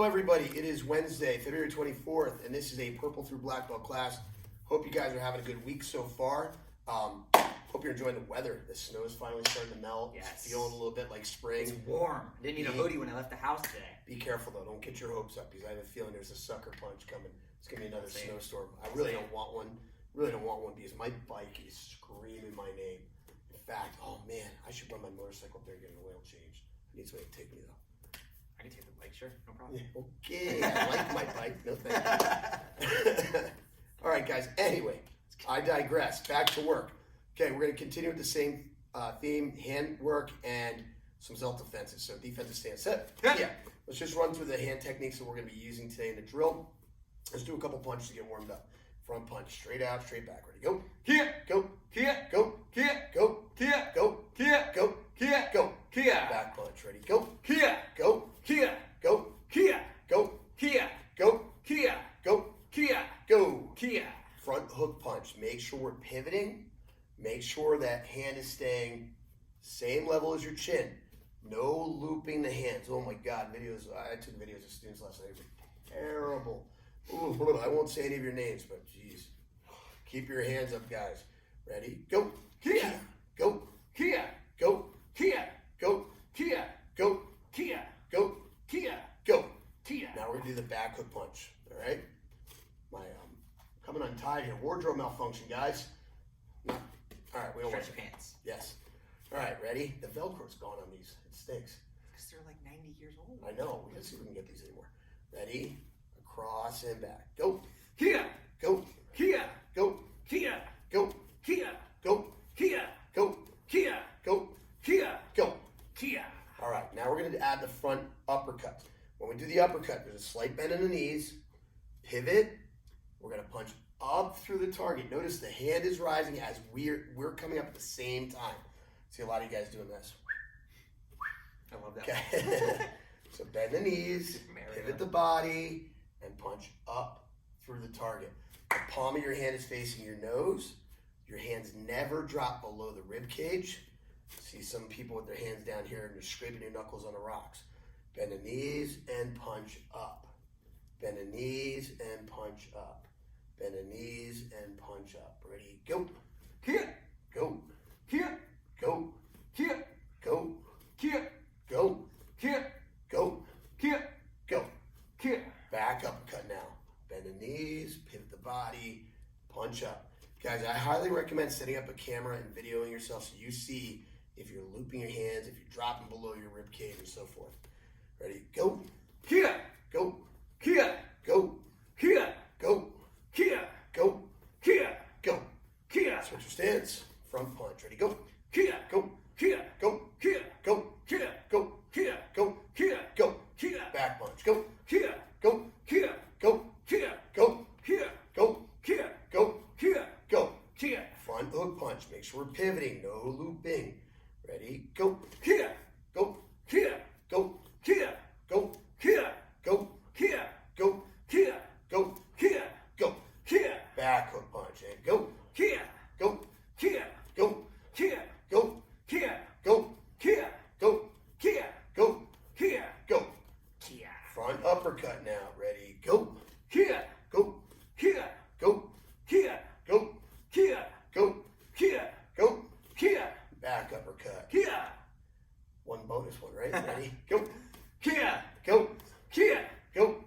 Hello, everybody. It is Wednesday, February 24th, and this is a Purple Through Black Belt class. Hope you guys are having a good week so far. Hope you're enjoying the weather. The snow is finally starting to melt. Yes. It's feeling a little bit like spring. It's warm. I didn't need a hoodie when I left the house today. Be careful, though. Don't get your hopes up, because I have a feeling there's a sucker punch coming. It's going to be another Same. snowstorm. I really don't want one. Really don't want one, because my bike is screaming my name. In fact, oh, man, I should run my motorcycle up there and get an oil change. I need somebody to take me, though. I can take the bike, sure, no problem. Yeah, okay, I like my bike. No thank you. All right, guys. Anyway, I digress. Back to work. Okay, we're going to continue with the same theme, hand work and some self-defenses. So defensive stance. Set. Yeah. Let's just run through the hand techniques that we're going to be using today in the drill. Let's do a couple punches to get warmed up. Front punch, straight out, straight back. Ready? Go. Here, Go. here, Go. here, Go. here, Go. here, Go. here, Go. here, Back punch. Ready? Go. here, Go. here, Go. here, Go. here, Go. here, Go. here, Go. here. Front hook punch. Make sure we're pivoting. Make sure that hand is staying same level as your chin. No looping the hands. Oh my God, videos. I took videos of students last night. They were terrible. Ooh, I won't say any of your names, but geez. Keep your hands up, guys. Ready? Go. Here, Go. here, Go. here, Go. here, Go. here, Go. here, Go. here. Now we're gonna do the back hook punch. All right. My coming untied here. Wardrobe malfunction, guys. No. All right, we don't want Stretch your pants. Yes. All right, ready? The Velcro's gone on these. It stinks. Because they're like 90 years old. I know. Let's see if we can get these anymore. Ready? Across and back. Go. Here, Go. here, Go. here, Go. here, Go. here, Go. here, Go. here, Go. here. All right, now we're going to add the front uppercut. When we do the uppercut, there's a slight bend in the knees. Pivot. We're going to punch up through the target. Notice the hand is rising as we're coming up at the same time. See a lot of you guys doing this. I love that. Okay. So bend the knees, pivot the body, and punch up through the target. The palm of your hand is facing your nose. Your hands never drop below the rib cage. See some people with their hands down here and they're scraping your knuckles on the rocks. Bend the knees and punch up. Bend the knees and punch up. Bend the knees and punch up. Ready? Go. Here, Go. here, Go. here, Go. here, Go. here, Go. here, Go. here. Back uppercut now. Bend the knees, pivot the body, punch up. Guys, I highly recommend setting up a camera and videoing yourself so you see if you're looping your hands, if you're dropping below your rib cage and so forth. Ready? Go. Here, Go. here, Go. here, Go. here, Go. here, Go. here, Switch your stance. Front punch. Ready? Go. here, Go. here, Go. here, Go. here, Go. here, Go. here, Go. here, Back punch. Go. here, Go. here, Go. here, Go. here, Go. here, Go. here, Go. here, Front hook punch. Make sure we're pivoting. No looping. Ready? Go. here, Go. here, Go. here, Go. here, Go. here, Go. here, Go. here, Go. here, Back hook punch. And go. here, Go. here, Go. here, Go. here, Go. here, Go. here, Go. here, Go. here, Front uppercut now. Ready? Go. here, Go. here, Go. here, Go. here, Go. here, Go. here, Back uppercut. here, One bonus one, right? Ready? Go. here, Go. here, Go.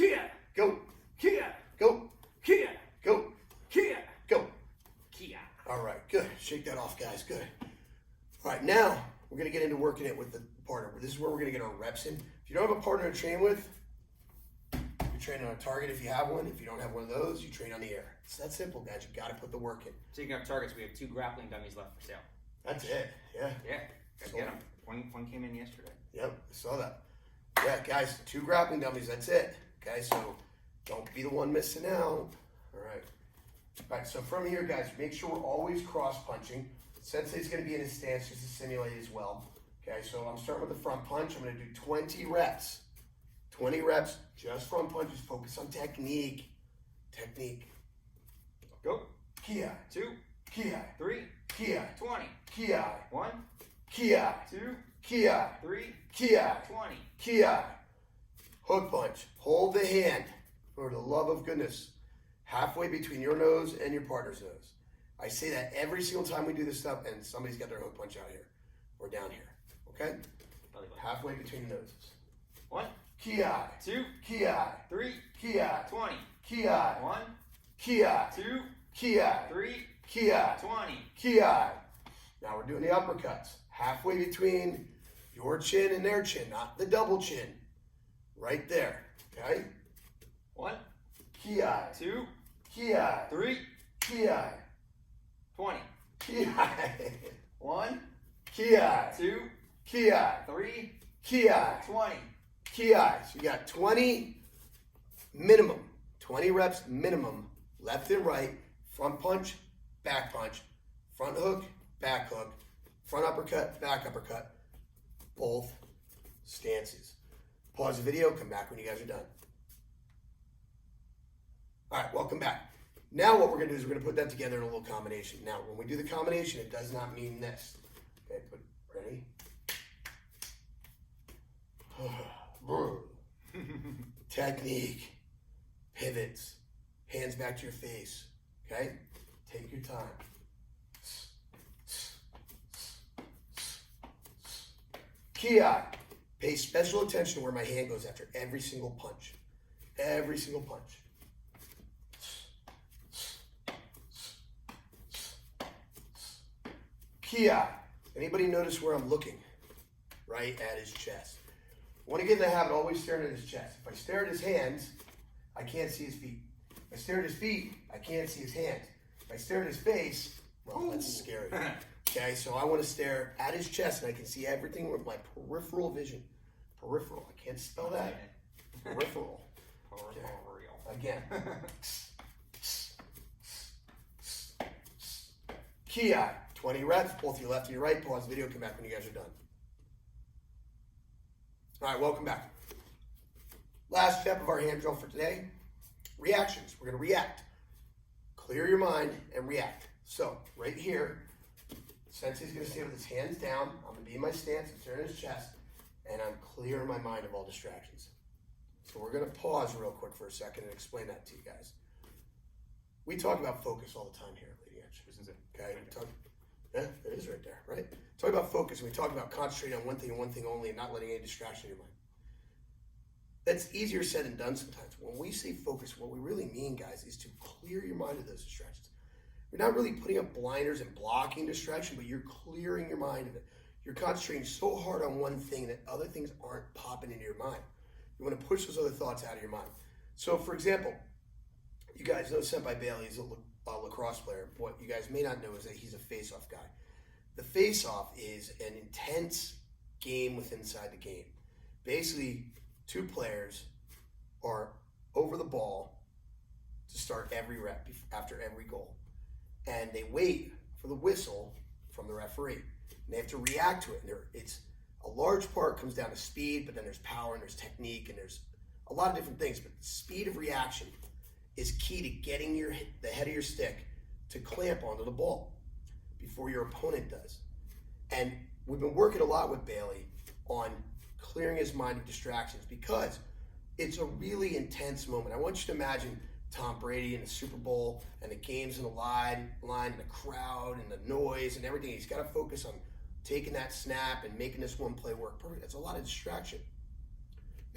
here, Go. here, Go. here, Go. here, Go. here. All right, good. Shake that off, guys. Good. All right, now we're going to get into working it with the partner. This is where we're going to get our reps in. If you don't have a partner to train with, you train on a target if you have one. If you don't have one of those, you train on the air. It's that simple, guys. You got to put the work in. Speaking of targets, we have 2 grappling dummies left for sale. That's it. Yeah. Yeah, gotta So- get them. One came in yesterday. Yep. I saw that. Yeah, guys. 2 grappling dummies. That's it. Okay, so don't be the one missing out. All right. All right, so from here, guys, make sure we're always cross-punching. Sensei's going to be in his stance just to simulate as well. Okay, so I'm starting with the front punch. I'm going to do 20 reps. 20 reps, just front punches. Focus on technique. Technique. Go. Ki, 2, ki, 3, ki, 20. ki, 1, ki, 2, ki, 3, ki, 20. ki. Hook punch. Hold the hand, for the love of goodness, halfway between your nose and your partner's nose. I say that every single time we do this stuff, and somebody's got their hook punch out here or down here. Okay? Halfway between the noses. 1, Ki, 2, ki, 3, ki, 20. ki, 1, ki, 2, ki, 3, ki, 20. ki. Now we're doing the uppercuts. Halfway between your chin and their chin, not the double chin. Right there. Okay? 1, Ki, 2, ki, 3, ki, 20. ki, 1, ki, 2, ki, 3, ki, 20. ki. So you got 20 minimum, 20 reps minimum, left and right, front punch, back punch, front hook, back hook, front uppercut, back uppercut, both stances. Pause the video, come back when you guys are done. All right, welcome back. Now what we're gonna do is we're gonna put that together in a little combination. Now, when we do the combination, it does not mean this. Okay, ready? Technique, pivots, hands back to your face, okay? Take your time. Ki, pay special attention to where my hand goes after every single punch. Every single punch. Ki, anybody notice where I'm looking? Right at his chest. I want to get in the habit of always staring at his chest. If I stare at his hands, I can't see his feet. If I stare at his feet, I can't see his hands. If I stare at his face, well, that's scary. Okay, so I want to stare at his chest and I can see everything with my peripheral vision. Peripheral, I can't spell that. Peripheral. Again. Ki, 20 reps, both your left and your right. Pause the video, come back when you guys are done. All right, welcome back. Last step of our hand drill for today, reactions. We're going to react. Clear your mind and react. So, right here, Sensei's going to stand with his hands down. I'm going to be in my stance, I'm staring at his chest, and I'm clearing my mind of all distractions. So we're going to pause real quick for a second and explain that to you guys. We talk about focus all the time here at Lady Edge. Isn't it? Okay, yeah, it is right there, right? Talk about focus. We talk about concentrating on one thing and one thing only and not letting any distraction in your mind. That's easier said than done sometimes. When we say focus, what we really mean, guys, is to clear your mind of those distractions. You're not really putting up blinders and blocking distraction, but you're clearing your mind of it. You're concentrating so hard on one thing that other things aren't popping into your mind. You want to push those other thoughts out of your mind. So, for example, you guys know Senpai Bailey is a lacrosse player. What you guys may not know is that he's a face-off guy. The face-off is an intense game within inside the game. Basically, two players are over the ball to start every rep after every goal. And they wait for the whistle from the referee. And they have to react to it. And it's a large part comes down to speed, but then there's power and there's technique and there's a lot of different things. But the speed of reaction is key to getting the head of your stick to clamp onto the ball before your opponent does. And we've been working a lot with Bailey on clearing his mind of distractions because it's a really intense moment. I want you to imagine Tom Brady in the Super Bowl and the game's in the line and the crowd and the noise and everything. He's got to focus on taking that snap and making this one play work perfect. That's a lot of distraction.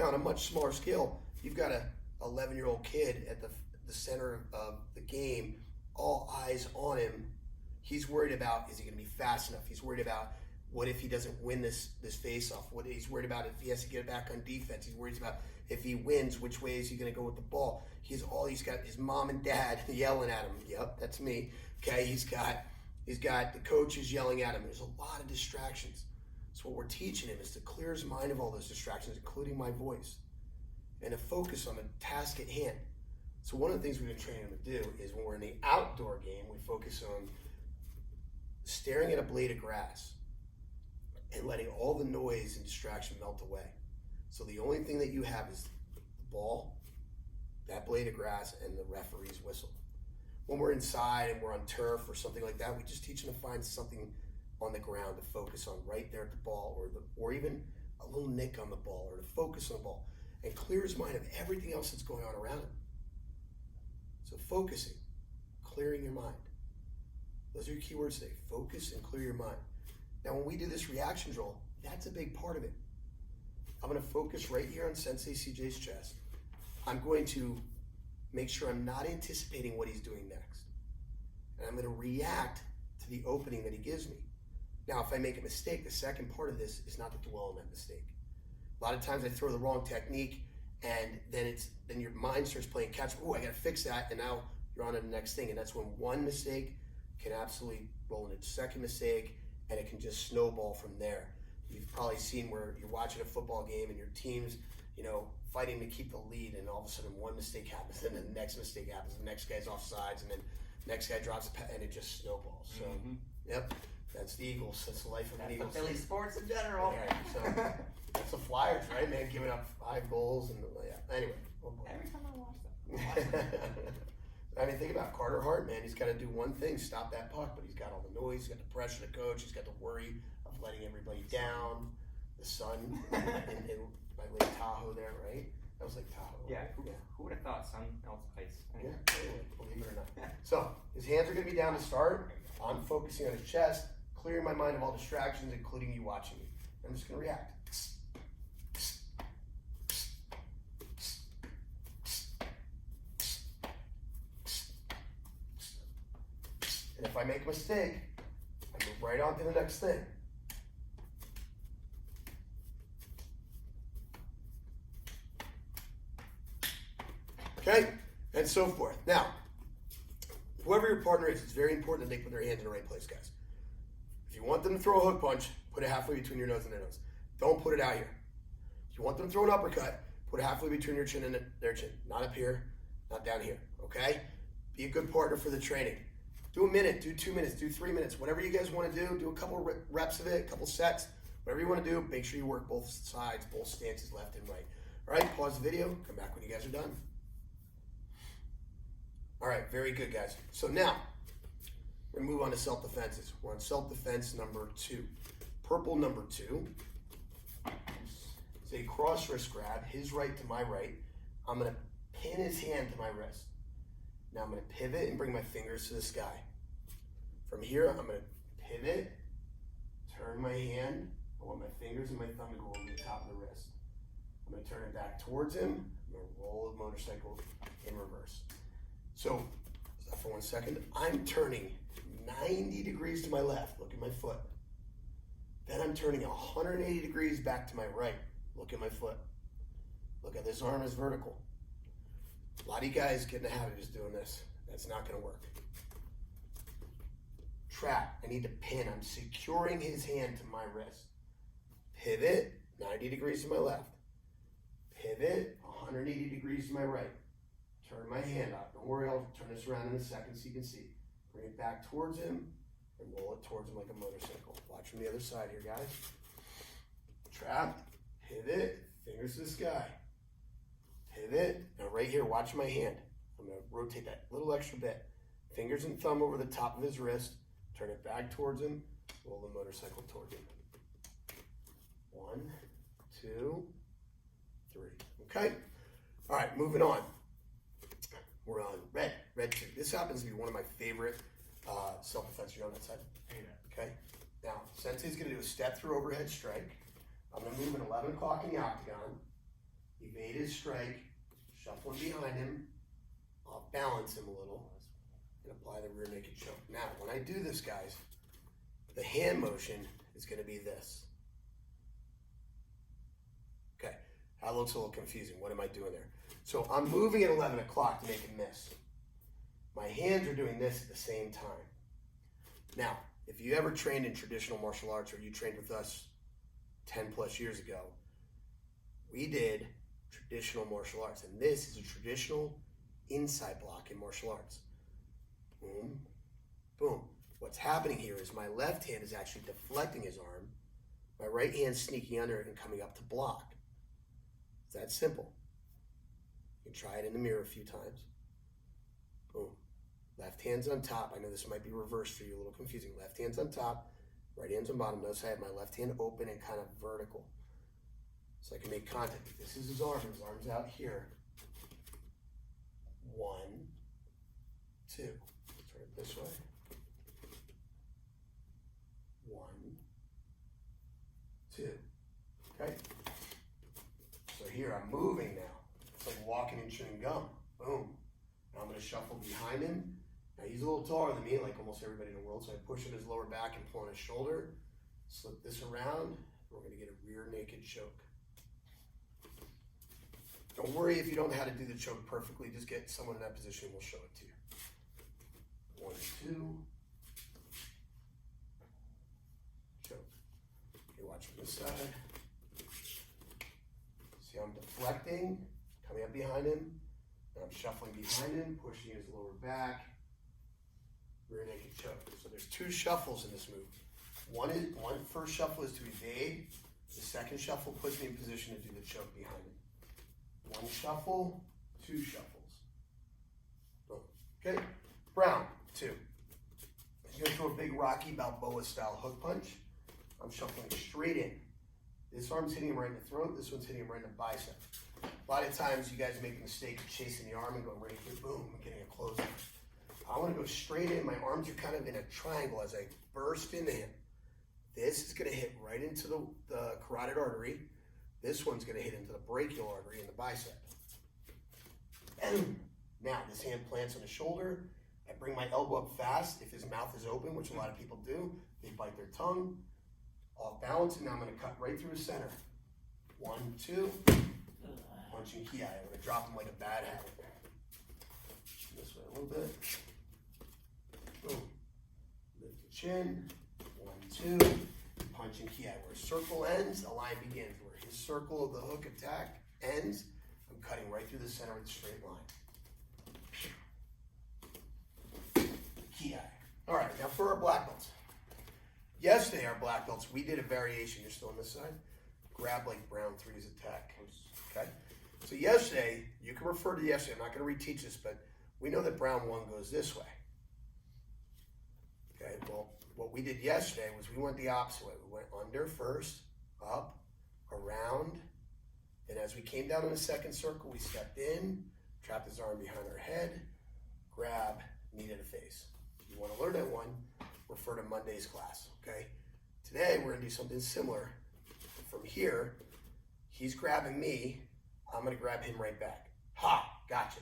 Now, on a much smaller scale, you've got a 11-year-old kid at the center of the game, all eyes on him. He's worried about, is he going to be fast enough? He's worried about, what if he doesn't win this face-off? What he's worried about if he has to get back on defense. He's worried about if he wins, which way is he going to go with the ball? He's got his mom and dad yelling at him. Yep, that's me. Okay, he's got the coaches yelling at him. There's a lot of distractions. So what we're teaching him is to clear his mind of all those distractions, including my voice, and to focus on the task at hand. So one of the things we've been training him to do is when we're in the outdoor game, we focus on staring at a blade of grass and letting all the noise and distraction melt away. So the only thing that you have is the ball, that blade of grass, and the referee's whistle. When we're inside and we're on turf or something like that, we just teach them to find something on the ground to focus on right there at the ball, or even a little nick on the ball, or to focus on the ball. and clear his mind of everything else that's going on around him. So focusing, clearing your mind. Those are your key words today. Focus and clear your mind. Now, when we do this reaction drill, that's a big part of it. I'm going to focus right here on Sensei CJ's chest. I'm going to make sure I'm not anticipating what he's doing next. And I'm going to react to the opening that he gives me. Now, if I make a mistake, the second part of this is not to dwell on that mistake. A lot of times I throw the wrong technique, and then your mind starts playing catch. Oh, I got to fix that, and now you're on to the next thing. And that's when one mistake can absolutely roll into a second mistake, and it can just snowball from there. You've probably seen where you're watching a football game and your team's, fighting to keep the lead, and all of a sudden one mistake happens, and then the next mistake happens, the next guy's offsides, and then the next guy drops a pass, and it just snowballs. So, Yep, that's the Eagles. That's the life of an Eagles. Philly sports in general. Yeah, so that's the Flyers, right, man? Giving up 5 goals and Anyway. Every time I watch them. I mean, think about Carter Hart, man. He's got to do one thing: stop that puck. But he's got all the noise. He's got the pressure of the coach. He's got the worry of letting everybody down. The sun in my Lake Tahoe there, right? That was Lake Tahoe. Yeah. Right? Who would have thought sun melts ice? Yeah. Anyway, believe it or not. So his hands are going to be down to start. I'm focusing on his chest, clearing my mind of all distractions, including you watching me. I'm just going to react. And if I make a mistake, I move right on to the next thing. Okay? And so forth. Now, whoever your partner is, it's very important that they put their hands in the right place, guys. If you want them to throw a hook punch, put it halfway between your nose and their nose. Don't put it out here. If you want them to throw an uppercut, put it halfway between your chin and their chin. Not up here, not down here. Okay? Be a good partner for the training. Do a minute, do 2 minutes, do 3 minutes. Whatever you guys want to do a couple reps of it, a couple sets. Whatever you want to do, make sure you work both sides, both stances, left and right. All right, pause the video. Come back when you guys are done. All right, very good, guys. So now, we're going to move on to self-defenses. We're on self-defense number 2. Purple number 2 is a cross wrist grab, his right to my right. I'm going to pin his hand to my wrist. Now I'm going to pivot and bring my fingers to the sky. From here, I'm going to pivot, turn my hand. I want my fingers and my thumb to go over the top of the wrist. I'm going to turn it back towards him. I'm going to roll the motorcycle in reverse. So, stop for 1 second. I'm turning 90 degrees to my left. Look at my foot. Then I'm turning 180 degrees back to my right. Look at my foot. Look at this arm is vertical. A lot of you guys get in the habit of just doing this. That's not going to work. Trap. I need to pin. I'm securing his hand to my wrist. Pivot, 90 degrees to my left. Pivot, 180 degrees to my right. Turn my hand out. Don't worry, I'll turn this around in a second so you can see. Bring it back towards him and roll it towards him like a motorcycle. Watch from the other side here, guys. Trap, pivot, fingers to the sky. Pivot. Now right here, watch my hand. I'm going to rotate that little extra bit. Fingers and thumb over the top of his wrist. Turn it back towards him. Roll the motorcycle towards him. 1, 2, 3. Okay? All right, moving on. We're on red 2. This happens to be one of my favorite self-defense. You're on that side? Okay? Now, Sensei's going to do a step through overhead strike. I'm going to move an 11 o'clock in the octagon. Evade his strike. Shuffling behind him. I'll balance him a little. And apply the rear naked choke. Now, when I do this, guys, the hand motion is going to be this. Okay, that looks a little confusing. What am I doing there? So I'm moving at 11 o'clock to make him miss. My hands are doing this at the same time. Now, if you ever trained in traditional martial arts or you trained with us 10 plus years ago, we did traditional martial arts. And this is a traditional inside block in martial arts. Boom, boom. What's happening here is my left hand is actually deflecting his arm. My right hand's sneaking under it and coming up to block. It's that simple. You can try it in the mirror a few times. Boom. Left hand's on top. I know this might be reversed for you, a little confusing. Left hand's on top, right hand's on bottom. Notice I have my left hand open and kind of vertical. So I can make contact. This is his arm's out here. 1, 2. Turn it this way. 1, 2. Okay? So here I'm moving now. It's like walking and chewing gum. Boom. Now I'm going to shuffle behind him. Now he's a little taller than me, like almost everybody in the world, so I push in his lower back and pull on his shoulder. Slip this around. We're going to get a rear naked choke. Don't worry if you don't know how to do the choke perfectly. Just get someone in that position and we'll show it to you. 1, 2. Choke. Okay, watch from this side. See how I'm deflecting, coming up behind him, and I'm shuffling behind him, pushing his lower back. Rear naked choke. So there's 2 shuffles in this move. First shuffle is to evade. The second shuffle puts me in position to do the choke behind him. 1 shuffle, 2 shuffles. Boom. Okay, Brown, 2. He's gonna throw a big Rocky Balboa style hook punch. I'm shuffling straight in. This arm's hitting him right in the throat, this one's hitting him right in the bicep. A lot of times you guys make the mistake of chasing the arm and going right here, boom, and getting a close. I wanna go straight in, my arms are kind of in a triangle as I burst into him. This is gonna hit right into the carotid artery. This one's gonna hit into the brachial artery in the bicep. Now, this hand plants on the shoulder. I bring my elbow up fast. If his mouth is open, which a lot of people do, they bite their tongue. Off balance, and now I'm gonna cut right through the center. 1, 2. Punching ki. I'm gonna drop him like a bad habit. This way a little bit. Boom. Lift the chin. 1, 2. Punching ki. Where circle ends, a line begins. Where his circle of the hook attack ends, I'm cutting right through the center with a straight line. Ki. All right, now for our black belts. Yesterday, our black belts, we did a variation. You're still on this side? Grab like Brown 3's attack. Okay? So yesterday, you can refer to yesterday. I'm not going to reteach this, but we know that Brown 1 goes this way. Okay, well, what we did yesterday was we went the opposite way. We went under first, up, around, and as we came down in the second circle, we stepped in, trapped his arm behind our head, grab, knee to the face. If you want to learn that one, refer to Monday's class, okay? Today, we're going to do something similar. From here, he's grabbing me, I'm going to grab him right back. Ha! Gotcha.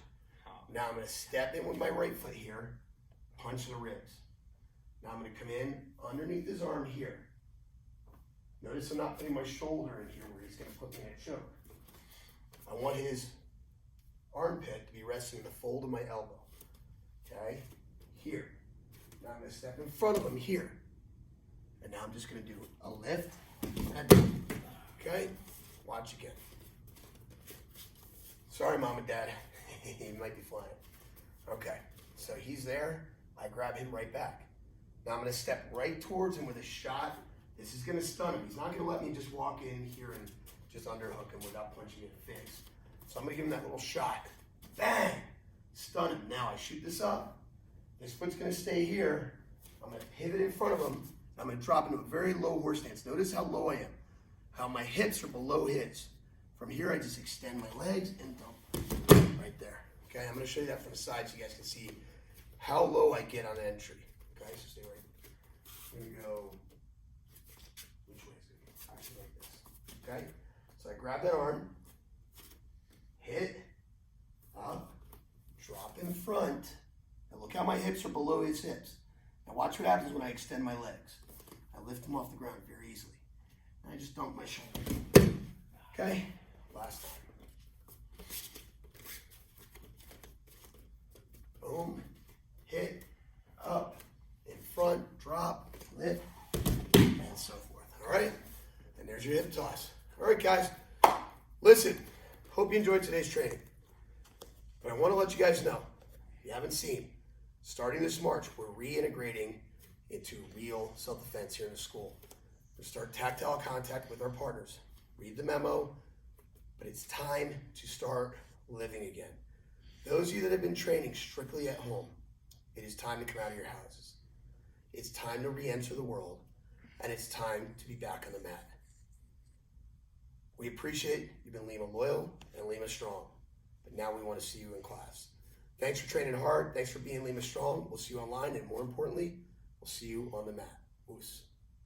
Now I'm going to step in with my right foot here, punch the ribs. Now I'm going to come in underneath his arm here. Notice I'm not putting my shoulder in here where he's going to put me in a choke. I want his armpit to be resting in the fold of my elbow. Okay? Here. Now I'm going to step in front of him here. And now I'm just going to do a lift and a dip. Okay? Watch again. Sorry, Mom and Dad. He might be flying. Okay. So he's there. I grab him right back. Now I'm going to step right towards him with a shot. This is going to stun him. He's not going to let me just walk in here and just underhook him without punching in the face. So I'm going to give him that little shot. Bang! Stun him. Now I shoot this up. This foot's going to stay here. I'm going to pivot in front of him. I'm going to drop into a very low horse stance. Notice how low I am. How my hips are below his. From here, I just extend my legs and dump right there. Okay, I'm going to show you that from the side so you guys can see how low I get on entry. Okay, so stay right there. I'm going to go, which way is it? Actually like this. Okay, so I grab that arm, hit, up, drop in front. Now look how my hips are below his hips. Now watch what happens when I extend my legs. I lift them off the ground very easily. And I just dump my shoulder. Okay, last time. Boom, hit, up, in front, drop, lift, and so forth. All right? And there's your hip toss. All right, guys. Listen, hope you enjoyed today's training. But I want to let you guys know, if you haven't seen, starting this March, we're reintegrating into real self-defense here in the school. We'll start tactile contact with our partners. Read the memo, but it's time to start living again. Those of you that have been training strictly at home, it is time to come out of your houses. It's time to re-enter the world, and it's time to be back on the mat. We appreciate you've been Lima loyal and Lima strong, but now we want to see you in class. Thanks for training hard. Thanks for being Lima strong. We'll see you online, and more importantly, we'll see you on the mat. Oos.